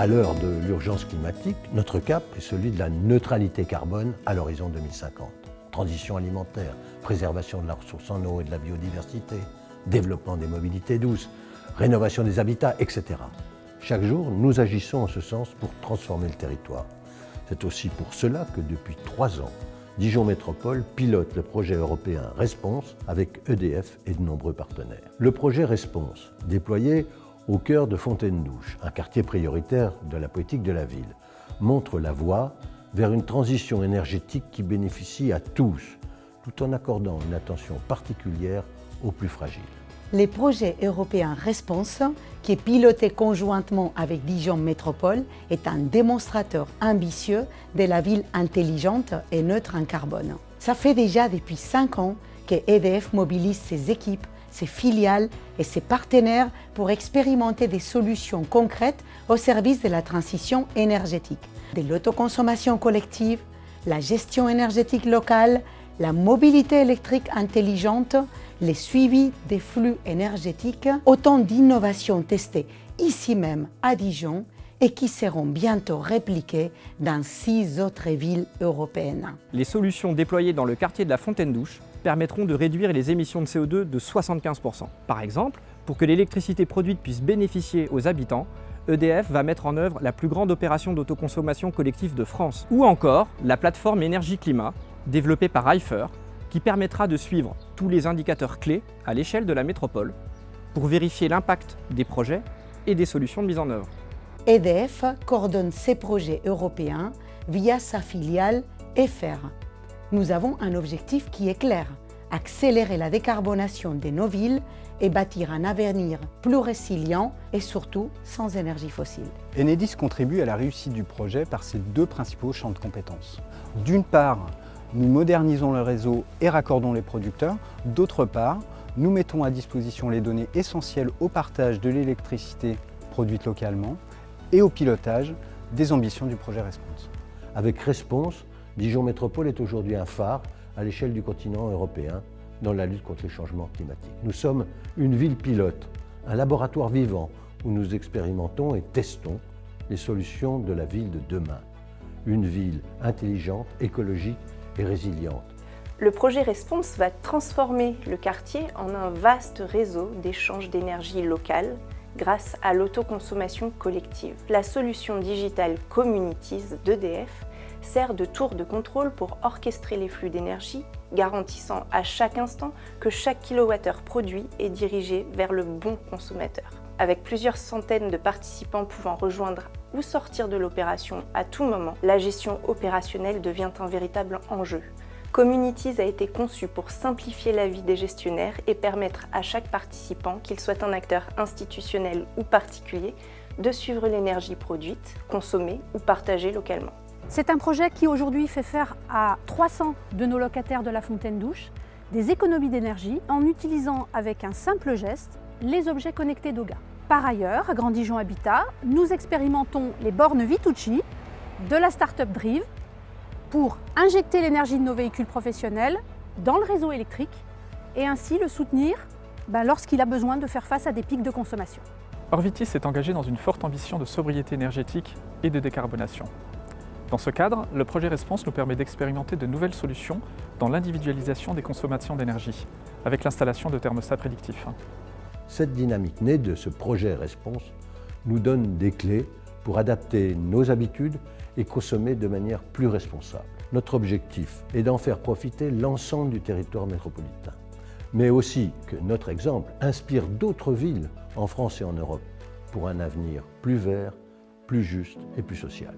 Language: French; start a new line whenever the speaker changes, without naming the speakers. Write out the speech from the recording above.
À l'heure de l'urgence climatique, notre cap est celui de la neutralité carbone à l'horizon 2050. Transition alimentaire, préservation de la ressource en eau et de la biodiversité, développement des mobilités douces, rénovation des habitats, etc. Chaque jour, nous agissons en ce sens pour transformer le territoire. C'est aussi pour cela que depuis 3 ans, Dijon Métropole pilote le projet européen Response avec EDF et de nombreux partenaires. Le projet Response, déployé au cœur de Fontaine-Douche, un quartier prioritaire de la politique de la ville, montre la voie vers une transition énergétique qui bénéficie à tous, tout en accordant une attention particulière aux plus fragiles.
Le projet européen Response, qui est piloté conjointement avec Dijon Métropole, est un démonstrateur ambitieux de la ville intelligente et neutre en carbone. Ça fait déjà depuis 5 ans que EDF mobilise ses équipes, ses filiales et ses partenaires pour expérimenter des solutions concrètes au service de la transition énergétique, de l'autoconsommation collective, la gestion énergétique locale, la mobilité électrique intelligente, les suivis des flux énergétiques, autant d'innovations testées ici même à Dijon et qui seront bientôt répliquées dans 6 autres villes européennes.
Les solutions déployées dans le quartier de la Fontaine-Douche permettront de réduire les émissions de CO2 de 75%. Par exemple, pour que l'électricité produite puisse bénéficier aux habitants, EDF va mettre en œuvre la plus grande opération d'autoconsommation collective de France. Ou encore la plateforme Énergie-Climat, développée par Hyfer, qui permettra de suivre tous les indicateurs clés à l'échelle de la métropole pour vérifier l'impact des projets et des solutions de mise en œuvre.
EDF coordonne ces projets européens via sa filiale EFER. Nous avons un objectif qui est clair, accélérer la décarbonation de nos villes et bâtir un avenir plus résilient et surtout sans énergie fossile.
Enedis contribue à la réussite du projet par ses 2 principaux champs de compétences. D'une part, nous modernisons le réseau et raccordons les producteurs. D'autre part, nous mettons à disposition les données essentielles au partage de l'électricité produite localement et au pilotage des ambitions du projet Response.
Avec Response, Dijon Métropole est aujourd'hui un phare à l'échelle du continent européen dans la lutte contre les changements climatiques. Nous sommes une ville pilote, un laboratoire vivant où nous expérimentons et testons les solutions de la ville de demain. Une ville intelligente, écologique et résiliente.
Le projet Response va transformer le quartier en un vaste réseau d'échange d'énergie locale grâce à l'autoconsommation collective. La solution digitale Communities d'EDF sert de tour de contrôle pour orchestrer les flux d'énergie, garantissant à chaque instant que chaque kilowattheure produit est dirigé vers le bon consommateur. Avec plusieurs centaines de participants pouvant rejoindre ou sortir de l'opération à tout moment, la gestion opérationnelle devient un véritable enjeu. Communities a été conçu pour simplifier la vie des gestionnaires et permettre à chaque participant, qu'il soit un acteur institutionnel ou particulier, de suivre l'énergie produite, consommée ou partagée localement.
C'est un projet qui aujourd'hui fait faire à 300 de nos locataires de la Fontaine-Douche des économies d'énergie en utilisant avec un simple geste les objets connectés d'Oga. Par ailleurs, à Grand Dijon Habitat, nous expérimentons les bornes Vitucci de la start-up Drive pour injecter l'énergie de nos véhicules professionnels dans le réseau électrique et ainsi le soutenir lorsqu'il a besoin de faire face à des pics de consommation.
Orvitis s'est engagé dans une forte ambition de sobriété énergétique et de décarbonation. Dans ce cadre, le projet Response nous permet d'expérimenter de nouvelles solutions dans l'individualisation des consommations d'énergie, avec l'installation de thermostats prédictifs.
Cette dynamique née de ce projet Response nous donne des clés pour adapter nos habitudes et consommer de manière plus responsable. Notre objectif est d'en faire profiter l'ensemble du territoire métropolitain, mais aussi que notre exemple inspire d'autres villes en France et en Europe pour un avenir plus vert, plus juste et plus social.